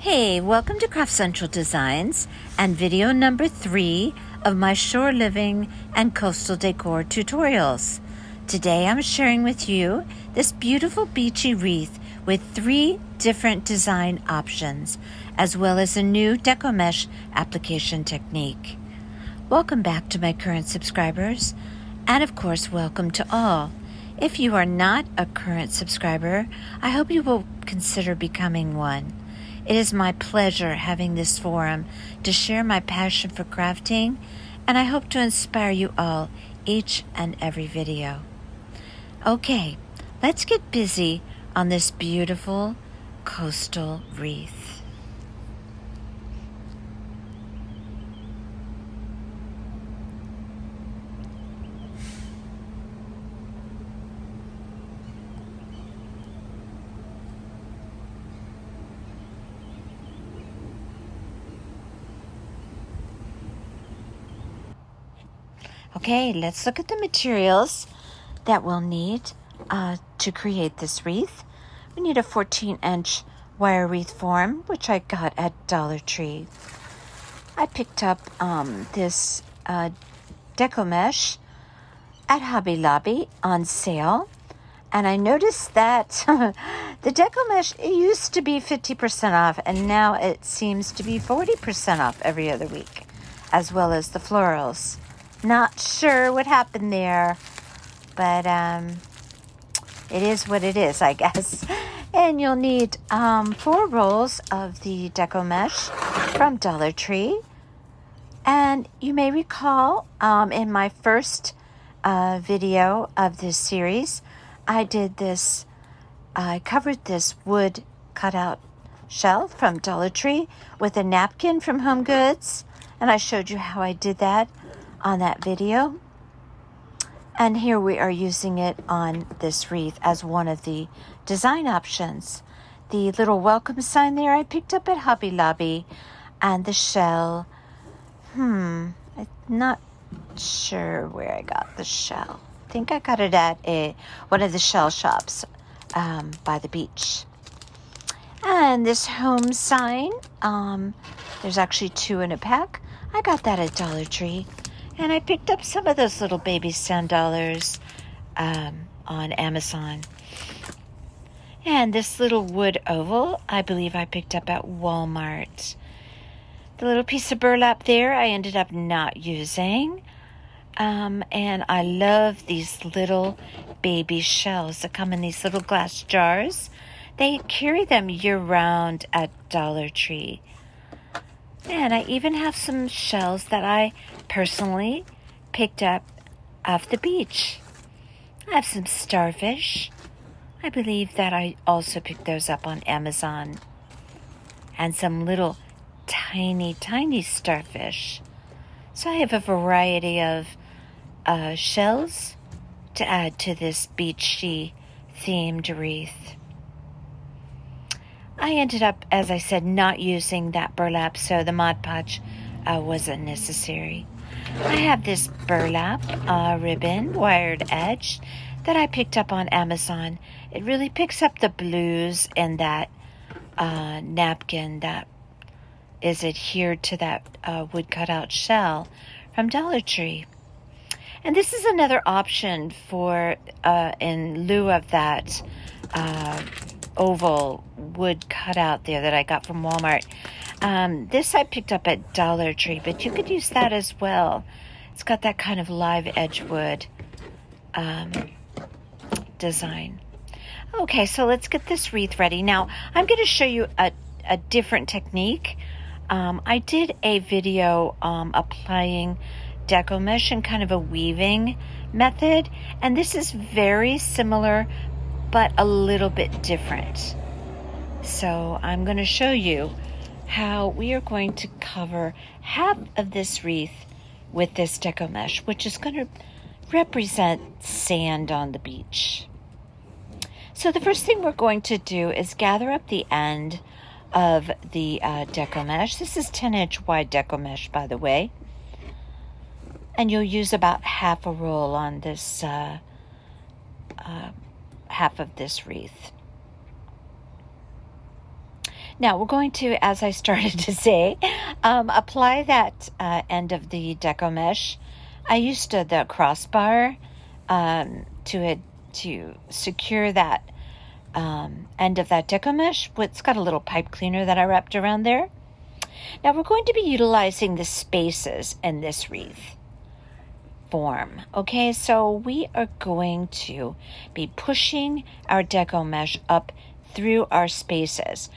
Hey, welcome to Craft Central Designs and video number 3 of my shore living and coastal decor tutorials. Today I'm sharing with you this beautiful beachy wreath with 3 different design options, as well as a new Deco mesh application technique. Welcome back to my current subscribers, and of course welcome to all. If you are not a current subscriber, I hope you will consider becoming one. It is my pleasure having this forum to share my passion for crafting, and I hope to inspire you all each and every video. Okay, let's get busy on this beautiful coastal wreath. Okay, let's look at the materials that we'll need to create this wreath. We need a 14-inch wire wreath form, which I got at Dollar Tree. I picked up this Deco mesh at Hobby Lobby on sale, and I noticed that the Deco mesh, it used to be 50% off, and now it seems to be 40% off every other week, as well as the florals. Not sure what happened there, but it is what it is, I guess. And you'll need 4 rolls of the Deco mesh from Dollar Tree. And you may recall in my first video of this series, I covered this wood cutout shell from Dollar Tree with a napkin from Home Goods, and I showed you how I did that on that video. And here we are using it on this wreath as one of the design options. The little welcome sign there I picked up at Hobby Lobby, and the shell, I'm not sure where I got the shell. I think I got it at one of the shell shops by the beach. And this home sign, there's actually 2 in a pack. I got that at Dollar Tree. And I picked up some of those little baby sand dollars on Amazon. And this little wood oval, I believe I picked up at Walmart. The little piece of burlap there, I ended up not using. And I love these little baby shells that come in these little glass jars. They carry them year-round at Dollar Tree. And I even have some shells that I personally picked up off the beach. I have some starfish. I believe that I also picked those up on Amazon. And some little tiny, tiny starfish. So I have a variety of shells to add to this beachy themed wreath. I ended up, as I said, not using that burlap, so the Mod Podge wasn't necessary. I have this burlap ribbon, wired edge, that I picked up on Amazon. It really picks up the blues in that napkin that is adhered to that wood cutout shell from Dollar Tree. And this is another option for, in lieu of that oval wood cutout there that I got from Walmart. This I picked up at Dollar Tree, but you could use that as well. It's got that kind of live edge wood design. Okay, so let's get this wreath ready. Now, I'm going to show you a different technique. I did a video applying Deco mesh in kind of a weaving method, and this is very similar but a little bit different. So I'm going to show you how we are going to cover half of this wreath with this Deco mesh, which is going to represent sand on the beach. So the first thing we're going to do is gather up the end of the Deco mesh. This is 10-inch wide Deco mesh, by the way. And you'll use about half a roll on this half of this wreath. Now we're going to, as I started to say, apply that end of the deco mesh. I used the crossbar to secure that end of that deco mesh. It's got a little pipe cleaner that I wrapped around there. Now we're going to be utilizing the spaces in this wreath form. Okay, so we are going to be pushing our deco mesh up through our spaces.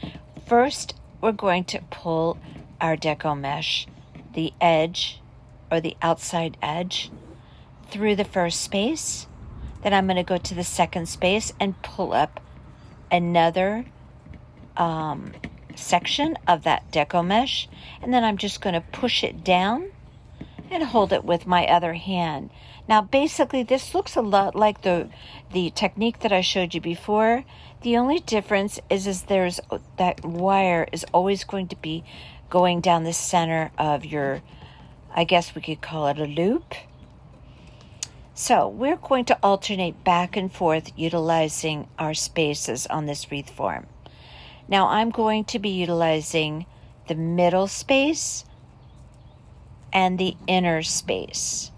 First, we're going to pull our deco mesh, the edge or the outside edge, through the first space. Then I'm going to go to the second space and pull up another section of that deco mesh. And then I'm just going to push it down and hold it with my other hand. Now, basically, this looks a lot like the technique that I showed you before. The only difference is there's that wire is always going to be going down the center of your, I guess we could call it a loop. So we're going to alternate back and forth utilizing our spaces on this wreath form. Now I'm going to be utilizing the middle space and the inner space.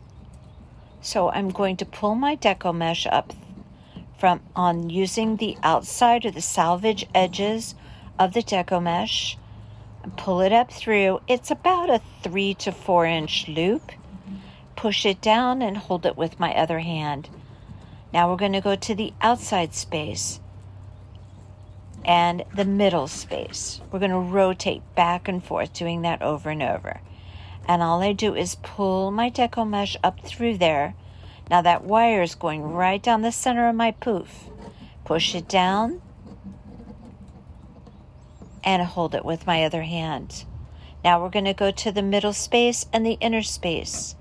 So I'm going to pull my deco mesh up using the outside or the salvage edges of the deco mesh and pull it up through. It's about a 3 to 4 inch loop. Push it down and hold it with my other hand. Now we're going to go to the outside space and the middle space. We're going to rotate back and forth, doing that over and over. And all I do is pull my deco mesh up through there. Now that wire is going right down the center of my poof. Push it down and hold it with my other hand. Now we're going to go to the middle space and the inner space.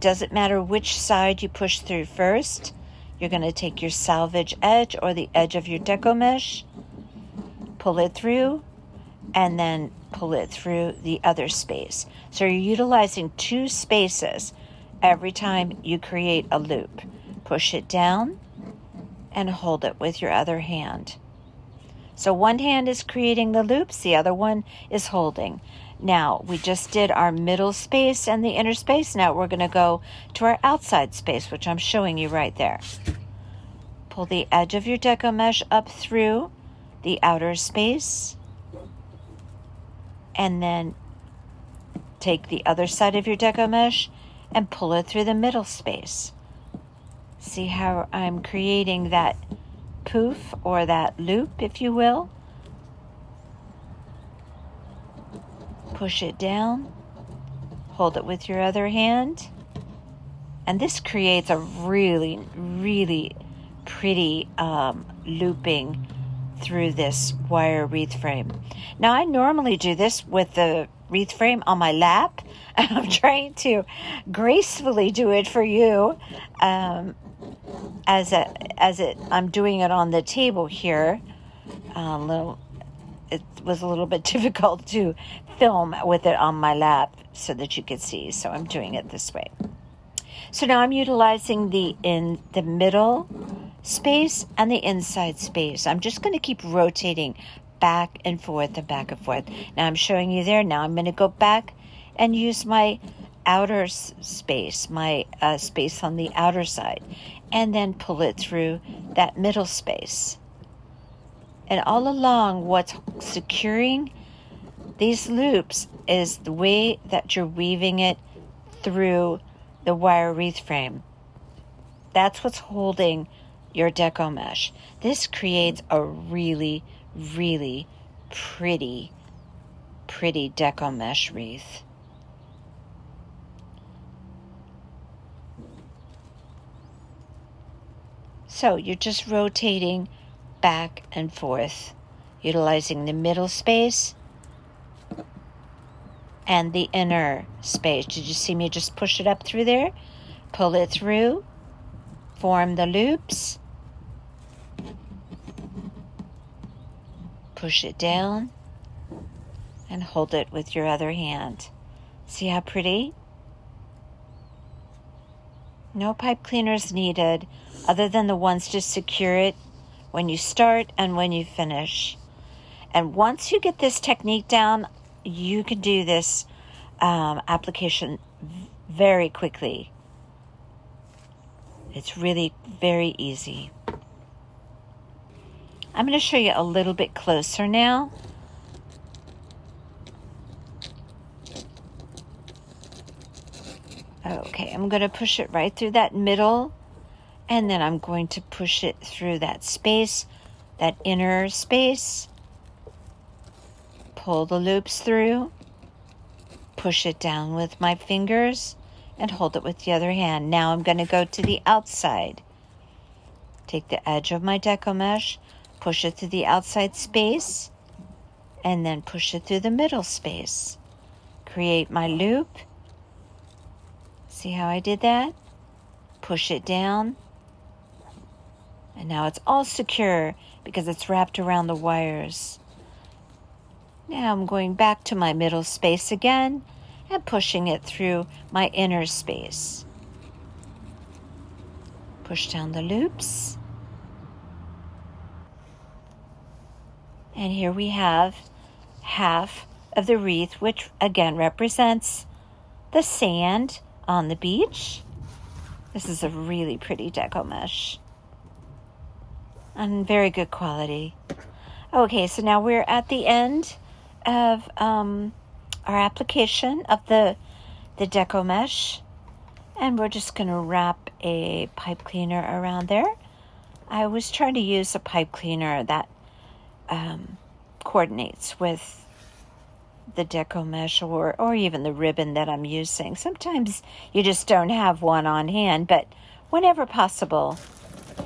Doesn't matter which side you push through first. You're going to take your salvage edge or the edge of your deco mesh, pull it through, and then pull it through the other space. So you're utilizing 2 spaces every time you create a loop. Push it down and hold it with your other hand. So one hand is creating the loops, the other one is holding. Now, we just did our middle space and the inner space. Now we're going to go to our outside space, which I'm showing you right there. Pull the edge of your deco mesh up through the outer space. And then take the other side of your deco mesh and pull it through the middle space. See how I'm creating that poof or that loop, if you will? Push it down, hold it with your other hand, and this creates a really, really pretty looping through this wire wreath frame. Now I normally do this with the wreath frame on my lap, and I'm trying to gracefully do it for you I'm doing it on the table here. It was a little bit difficult to film with it on my lap so that you could see, so I'm doing it this way. So now I'm utilizing the middle space and the inside space. I'm just going to keep rotating back and forth and back and forth. Now I'm showing you there. Now I'm going to go back and use my outer space, my space on the outer side, and then pull it through that middle space. And all along, what's securing these loops is the way that you're weaving it through the wire wreath frame. That's what's holding your deco mesh. This creates a really, really pretty deco mesh wreath. So you're just rotating back and forth, utilizing the middle space and the inner space. Did you see me just push it up through there? Pull it through, form the loops, push it down, and hold it with your other hand. See how pretty? No pipe cleaners needed other than the ones to secure it when you start and when you finish. And once you get this technique down, you can do this application very quickly. It's really very easy. I'm going to show you a little bit closer now. Okay, I'm going to push it right through that middle, and then I'm going to push it through that space, that inner space. Pull the loops through, push it down with my fingers, and hold it with the other hand. Now I'm going to go to the outside. Take the edge of my deco mesh, push it through the outside space, and then push it through the middle space. Create my loop. See how I did that? Push it down. And now it's all secure because it's wrapped around the wires. Now I'm going back to my middle space again and pushing it through my inner space. Push down the loops. And here we have half of the wreath, which again represents the sand on the beach. This is a really pretty deco mesh and very good quality. Okay, so now we're at the end of our application of the deco mesh, and we're just going to wrap a pipe cleaner around there. I was trying to use a pipe cleaner that coordinates with the deco mesh or even the ribbon that I'm using. Sometimes you just don't have one on hand, but whenever possible,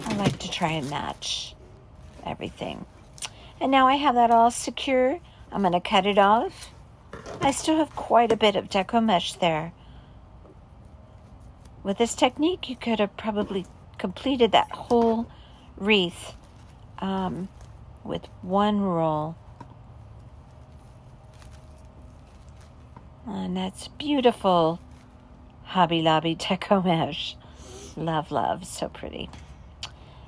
I like to try and match everything. And now I have that all secure. I'm going to cut it off. I still have quite a bit of deco mesh there. With this technique, you could have probably completed that whole wreath with one roll. And that's beautiful Hobby Lobby deco mesh. Love, love, so pretty.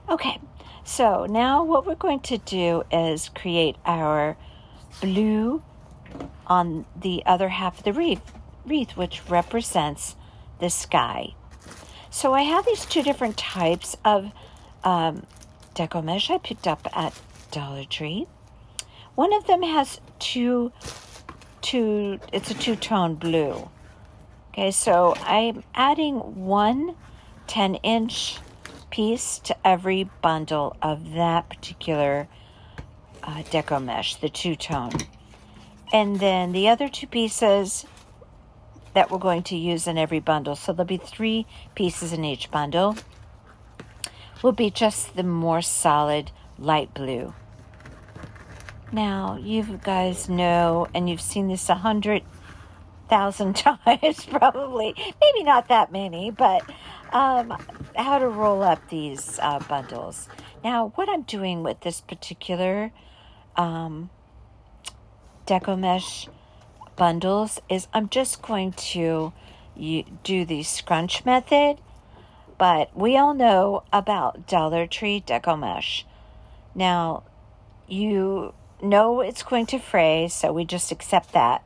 Okay, so now what we're going to do is create our blue on the other half of the wreath, which represents the sky. So I have these two different types of deco mesh I picked up at Dollar Tree. One of them has it's a two-tone blue. Okay, so I'm adding one 10-inch piece to every bundle of that particular deco mesh, the two-tone. And then the other two pieces that we're going to use in every bundle, so there'll be 3 pieces in each bundle, will be just the more solid light blue. Now, you guys know, and you've seen this 100,000 times probably, maybe not that many, but how to roll up these bundles. Now, what I'm doing with this particular deco mesh bundles is I'm just going to do the scrunch method, but we all know about Dollar Tree deco mesh. Now, you know it's going to fray, so we just accept that.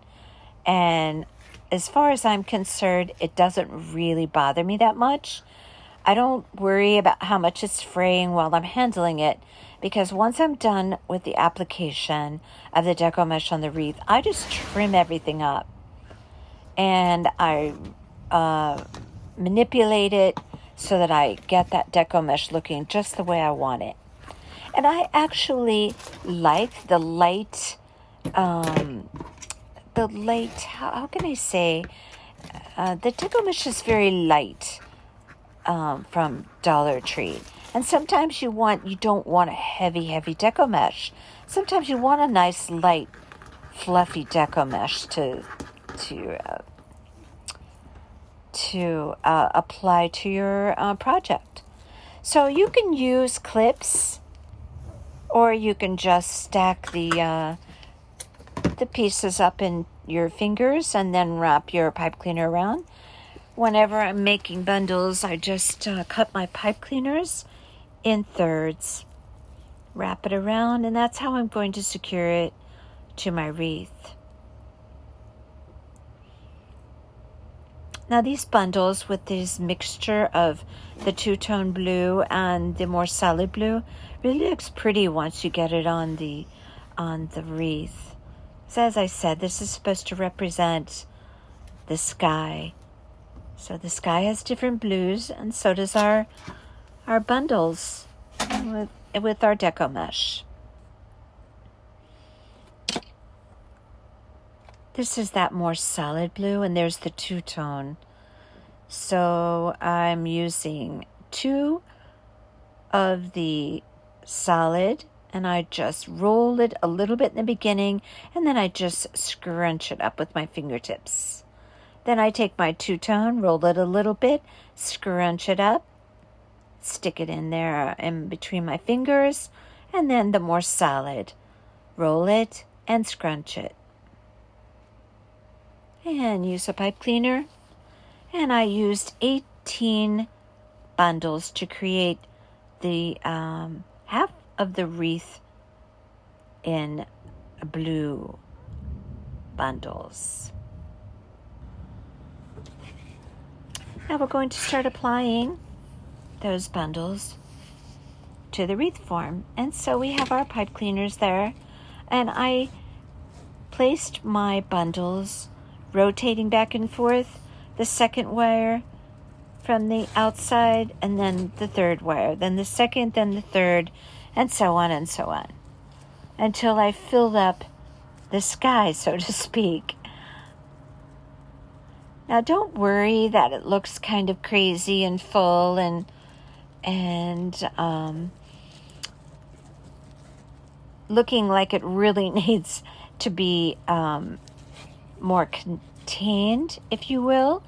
And as far as I'm concerned, it doesn't really bother me that much. I don't worry about how much it's fraying while I'm handling it, because once I'm done with the application of the deco mesh on the wreath, I just trim everything up. And I manipulate it so that I get that deco mesh looking just the way I want it. And I actually like the light, how can I say, the deco mesh is very light from Dollar Tree. And sometimes you don't want a heavy deco mesh. Sometimes you want a nice, light, fluffy deco mesh to apply to your project. So you can use clips, or you can just stack the pieces up in your fingers and then wrap your pipe cleaner around. Whenever I'm making bundles, I just cut my pipe cleaners in thirds. wrap it around, and that's how I'm going to secure it to my wreath. Now these bundles with this mixture of the two-tone blue and the more solid blue really looks pretty once you get it on the wreath. So as I said, this is supposed to represent the sky. So the sky has different blues, and so does our bundles with our Deco mesh. This is that more solid blue, and there's the two-tone. So I'm using 2 of the solid, and I just roll it a little bit in the beginning, and then I just scrunch it up with my fingertips. Then I take my two-tone, roll it a little bit, scrunch it up, stick it in there in between my fingers, and then the more solid, roll it and scrunch it. And use a pipe cleaner. And I used 18 bundles to create the half of the wreath in blue bundles. Now we're going to start applying those bundles to the wreath form. And so we have our pipe cleaners there. And I placed my bundles rotating back and forth, the second wire from the outside, and then the third wire, then the second, then the third, and so on, until I filled up the sky, so to speak. Now don't worry that it looks kind of crazy and full and looking like it really needs to be more contained, if you will,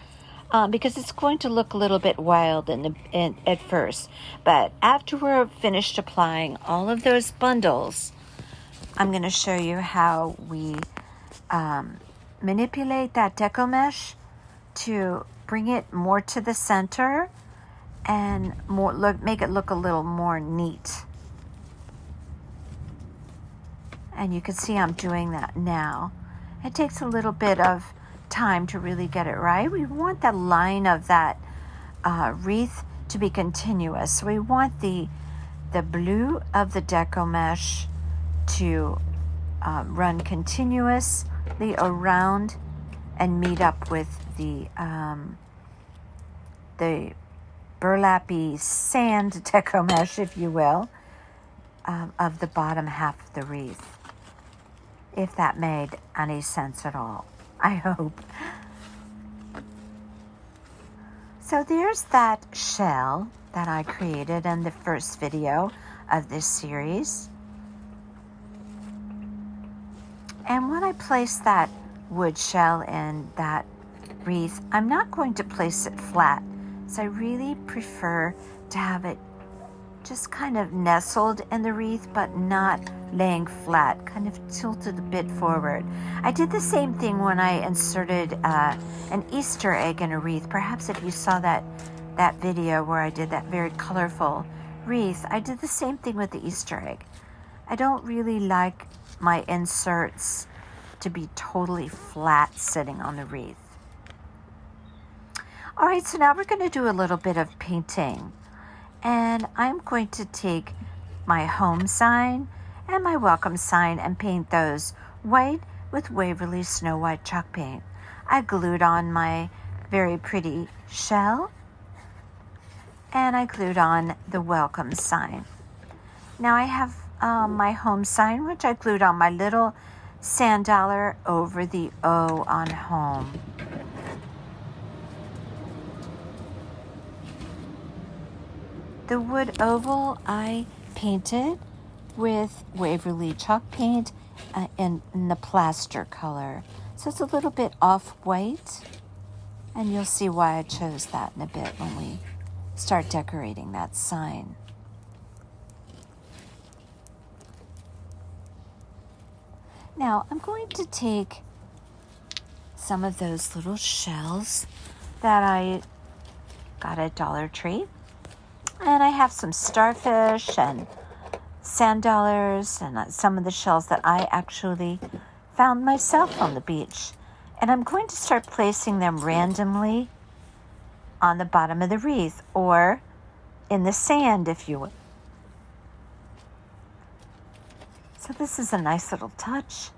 because it's going to look a little bit wild at first. But after we're finished applying all of those bundles, I'm going to show you how we manipulate that Deco mesh to bring it more to the center and make it look a little more neat. And you can see I'm doing that now. It takes a little bit of time to really get it right. We want the line of that wreath to be continuous. So we want the blue of the Deco mesh to run continuously around and meet up with the burlappy sand Deco mesh, if you will, of the bottom half of the wreath. If that made any sense at all, I hope. So there's that shell that I created in the first video of this series. And when I place that wood shell in that wreath, I'm not going to place it flat. So I really prefer to have it just kind of nestled in the wreath, but not laying flat, kind of tilted a bit forward. I did the same thing when I inserted an Easter egg in a wreath. Perhaps if you saw that video where I did that very colorful wreath, I did the same thing with the Easter egg. I don't really like my inserts to be totally flat sitting on the wreath. All right, so now we're going to do a little bit of painting. And I'm going to take my home sign and my welcome sign and paint those white with Waverly Snow White chalk paint. I glued on my very pretty shell, and I glued on the welcome sign. Now I have my home sign, which I glued on my little sand dollar over the O on home. The wood oval I painted with Waverly chalk paint in the plaster color. So it's a little bit off-white, and you'll see why I chose that in a bit when we start decorating that sign. Now I'm going to take some of those little shells that I got at Dollar Tree. And I have some starfish and sand dollars and some of the shells that I actually found myself on the beach. And I'm going to start placing them randomly on the bottom of the wreath or in the sand, if you will. So this is a nice little touch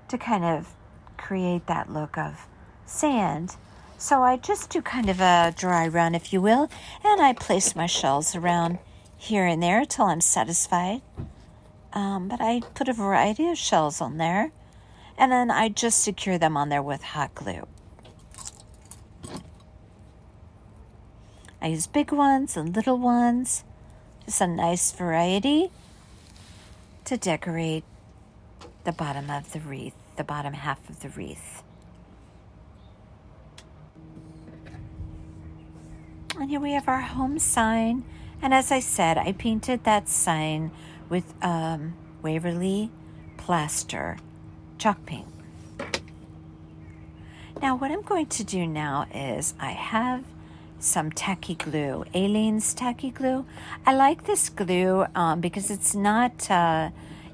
to kind of create that look of sand. So I just do kind of a dry run, if you will, and I place my shells around here and there till I'm satisfied. But I put a variety of shells on there, and then I just secure them on there with hot glue. I use big ones and little ones, just a nice variety to decorate the bottom of the wreath, the bottom half of the wreath. And here we have our home sign. And as I said, I painted that sign with Waverly plaster chalk paint. Now what I'm going to do now is I have some tacky glue, Aleene's tacky glue. I like this glue because it's not,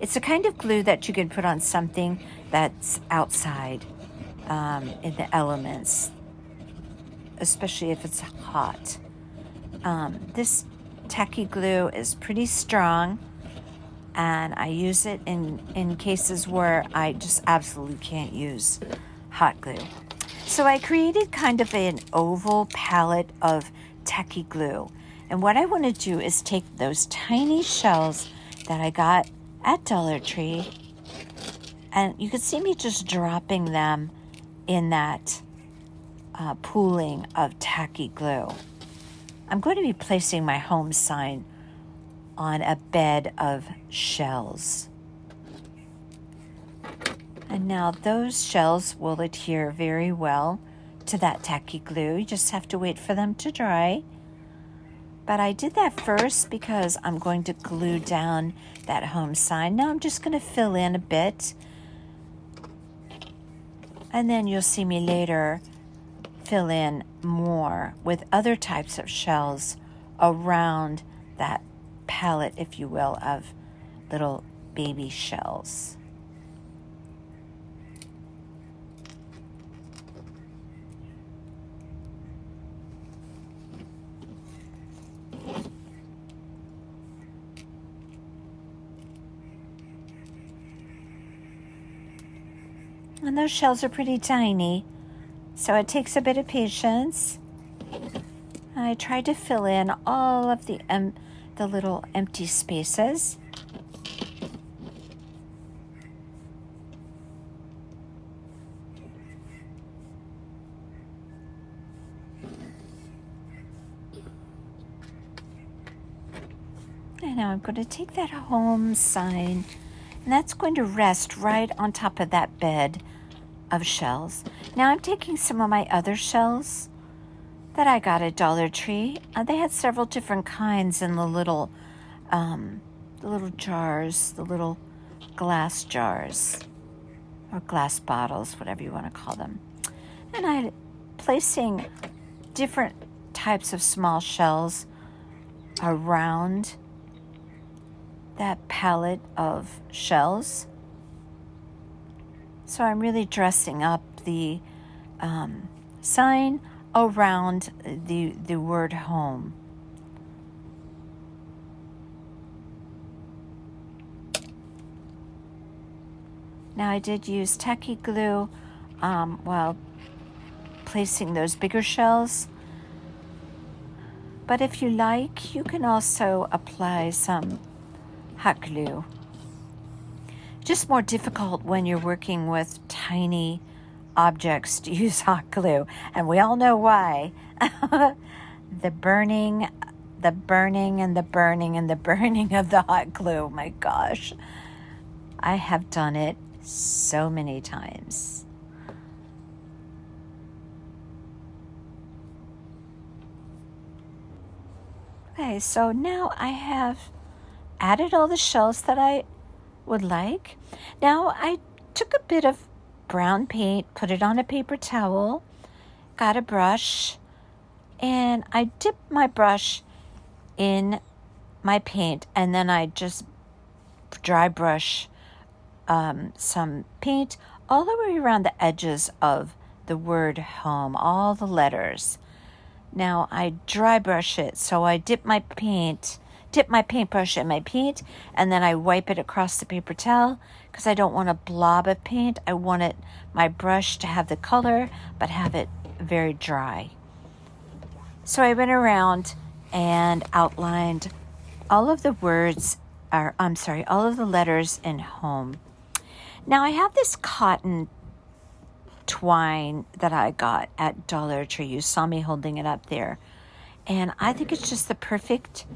it's a kind of glue that you can put on something that's outside in the elements, especially if it's hot. This tacky glue is pretty strong, and I use it in cases where I just absolutely can't use hot glue. So I created kind of an oval palette of tacky glue. And what I want to do is take those tiny shells that I got at Dollar Tree, and you can see me just dropping them in that pooling of tacky glue. I'm going to be placing my home sign on a bed of shells. And now those shells will adhere very well to that tacky glue. You just have to wait for them to dry. But I did that first because I'm going to glue down that home sign. Now I'm just going to fill in a bit. And then you'll see me later fill in more with other types of shells around that palette, if you will, of little baby shells. And those shells are pretty tiny, so it takes a bit of patience. I tried to fill in all of the little empty spaces. And now I'm going to take that home sign, and that's going to rest right on top of that bed of shells. Now I'm taking some of my other shells that I got at Dollar Tree. They had several different kinds in the little jars, the little glass jars, or glass bottles, whatever you want to call them. And I'm placing different types of small shells around that palette of shells. So I'm really dressing up the sign around the word home. Now I did use tacky glue while placing those bigger shells. But if you like, you can also apply some hot glue. Just more difficult when you're working with tiny objects to use hot glue, and we all know why. the burning and the burning and the burning of the hot glue. My gosh, I have done it so many times. Okay, so now I have added all the shells that I would like. Now I took a bit of brown paint, put it on a paper towel, got a brush, and I dipped my brush in my paint, and then I just dry brush some paint all the way around the edges of the word home, all the letters. Now I dry brush it, so I dip my paintbrush in my paint, and then I wipe it across the paper towel because I don't want a blob of paint. I want my brush to have the color, but have it very dry. So I went around and outlined all of the all of the letters in home. Now I have this cotton twine that I got at Dollar Tree. You saw me holding it up there. And I think it's just the perfect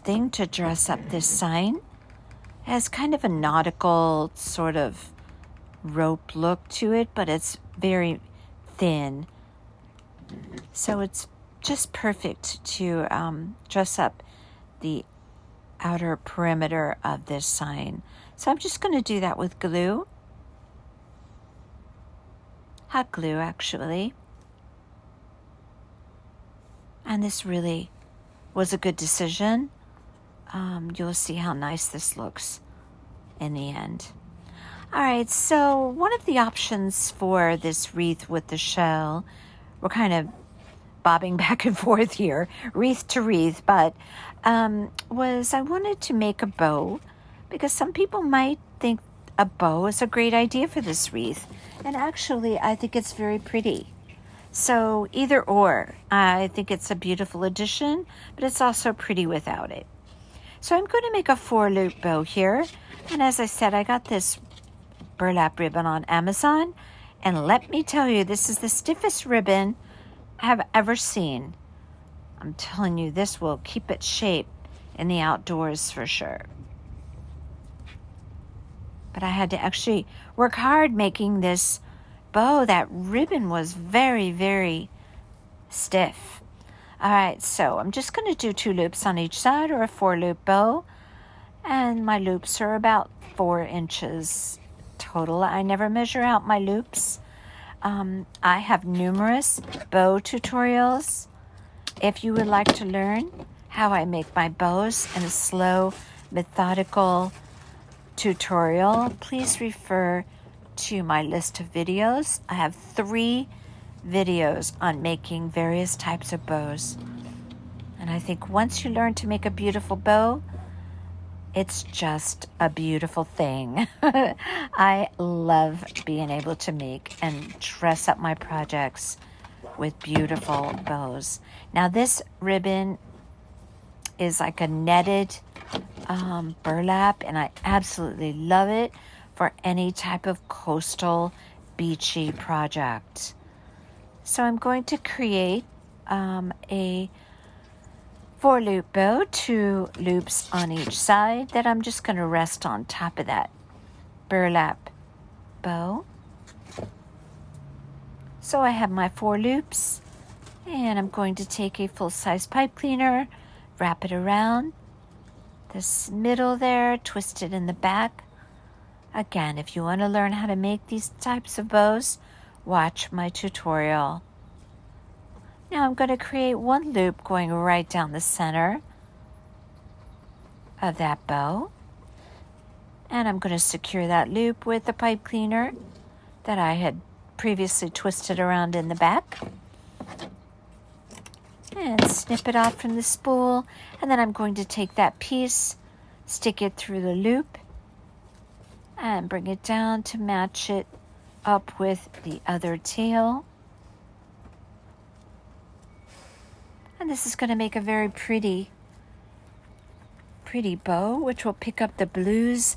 thing to dress up this sign. It has kind of a nautical sort of rope look to it, but it's very thin. So it's just perfect to dress up the outer perimeter of this sign. So I'm just going to do that with glue. Hot glue, actually. And this really was a good decision. You'll see how nice this looks in the end. All right, so one of the options for this wreath with the shell, we're kind of bobbing back and forth here, wreath to wreath, but was I wanted to make a bow, because some people might think a bow is a great idea for this wreath. And actually, I think it's very pretty. So either or, I think it's a beautiful addition, but it's also pretty without it. So I'm going to make a 4-loop bow here. And as I said, I got this burlap ribbon on Amazon. And let me tell you, this is the stiffest ribbon I have ever seen. I'm telling you, this will keep its shape in the outdoors for sure. But I had to actually work hard making this bow. That ribbon was very, very stiff. All right, so I'm just going to do 2 loops on each side, or a 4-loop bow. And my loops are about 4 inches total. I never measure out my loops. I have numerous bow tutorials. If you would like to learn how I make my bows in a slow, methodical tutorial, please refer to my list of videos. I have 3 videos on making various types of bows. And I think once you learn to make a beautiful bow, it's just a beautiful thing. I love being able to make and dress up my projects with beautiful bows. Now this ribbon is like a netted burlap, and I absolutely love it for any type of coastal beachy project. So I'm going to create a 4-loop bow, 2 loops on each side that I'm just going to rest on top of that burlap bow. So I have my 4 loops, and I'm going to take a full-size pipe cleaner, wrap it around this middle there, twist it in the back. Again, if you want to learn how to make these types of bows, watch my tutorial. Now I'm going to create 1 loop going right down the center of that bow. And I'm going to secure that loop with the pipe cleaner that I had previously twisted around in the back. And snip it off from the spool. And then I'm going to take that piece, stick it through the loop, and bring it down to match it up with the other tail. And this is going to make a very pretty bow, which will pick up the blues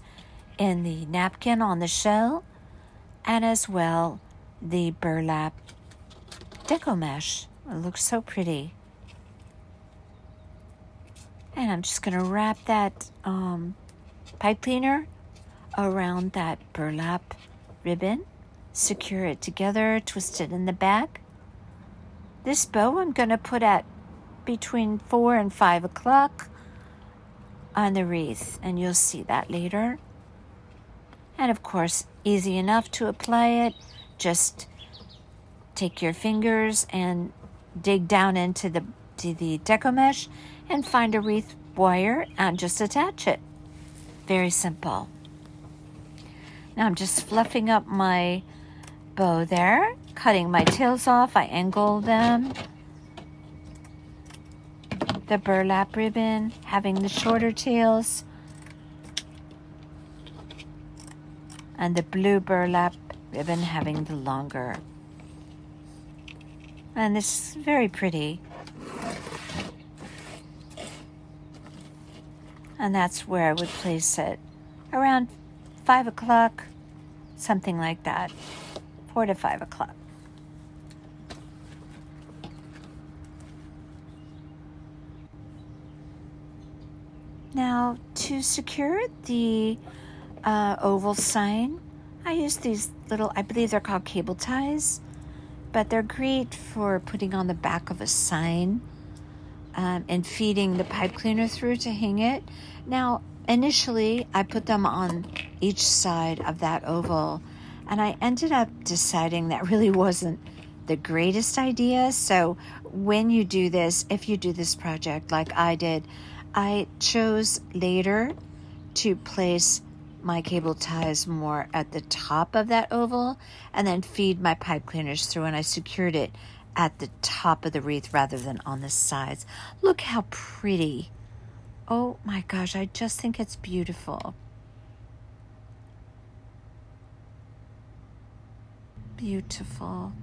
in the napkin on the shell, and as well the burlap deco mesh. It looks so pretty. And I'm just going to wrap that pipe cleaner around that burlap ribbon, secure it together, twist it in the back. This bow I'm going to put at between 4 and 5 o'clock on the wreath, and you'll see that later. And of course, easy enough to apply it. Just take your fingers and dig down into the to the Deco mesh and find a wreath wire and just attach it. Very simple. Now I'm just fluffing up my bow there, cutting my tails off. I angle them. The burlap ribbon having the shorter tails, and the blue burlap ribbon having the longer. And this is very pretty. And that's where I would place it, around 5 o'clock, something like that, 4 to 5 o'clock. Now, to secure the oval sign, I use these little, I believe they're called cable ties, but they're great for putting on the back of a sign and feeding the pipe cleaner through to hang it. Now, initially, I put them on each side of that oval, and I ended up deciding that really wasn't the greatest idea. So when you do this, if you do this project like I did, I chose later to place my cable ties more at the top of that oval and then feed my pipe cleaners through, and I secured it at the top of the wreath rather than on the sides. Look how pretty. Oh my gosh, I just think it's beautiful. Beautiful.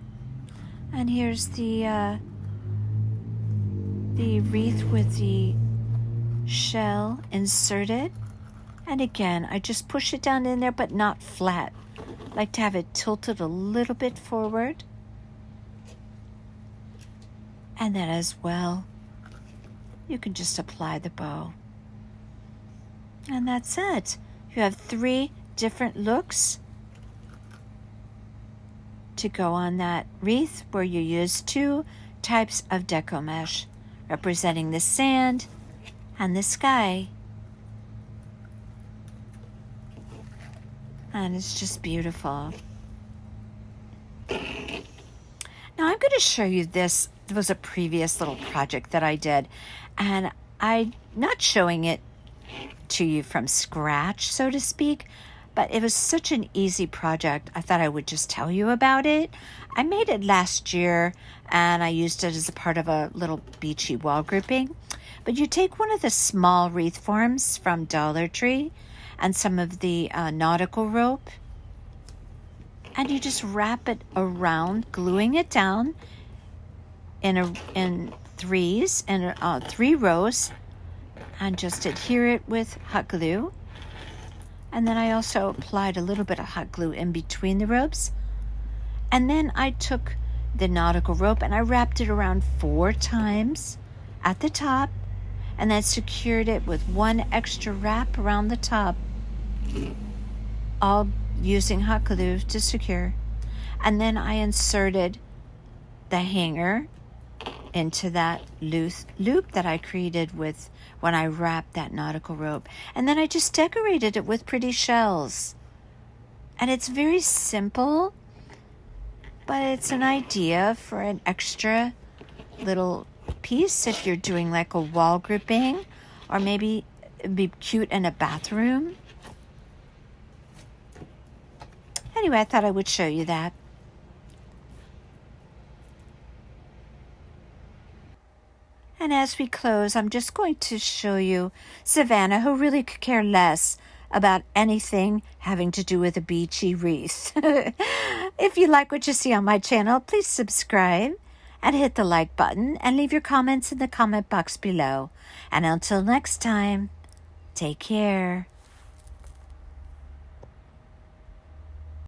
And here's the wreath with the shell inserted. And again, I just push it down in there, but not flat. I like to have it tilted a little bit forward. And then as well, you can just apply the bow. And that's it. You have 3 different looks to go on that wreath, where you use 2 types of deco mesh, representing the sand and the sky. And it's just beautiful. Now I'm going to show you this. It was a previous little project that I did, and I'm not showing it to you from scratch, so to speak, but it was such an easy project. I thought I would just tell you about it. I made it last year, and I used it as a part of a little beachy wall grouping. But you take one of the small wreath forms from Dollar Tree and some of the nautical rope, and you just wrap it around, gluing it down in 3 rows, and just adhere it with hot glue. And then I also applied a little bit of hot glue in between the ropes. And then I took the nautical rope and I wrapped it around 4 times at the top, and then secured it with 1 extra wrap around the top, all using hot glue to secure. And then I inserted the hanger into that loop that I created with when I wrapped that nautical rope. And then I just decorated it with pretty shells. And it's very simple, but it's an idea for an extra little piece if you're doing like a wall grouping, or maybe it'd be cute in a bathroom. Anyway, I thought I would show you that. And as we close, I'm just going to show you Savannah, who really could care less about anything having to do with a beachy wreath. If you like what you see on my channel, please subscribe and hit the like button and leave your comments in the comment box below. And until next time, take care.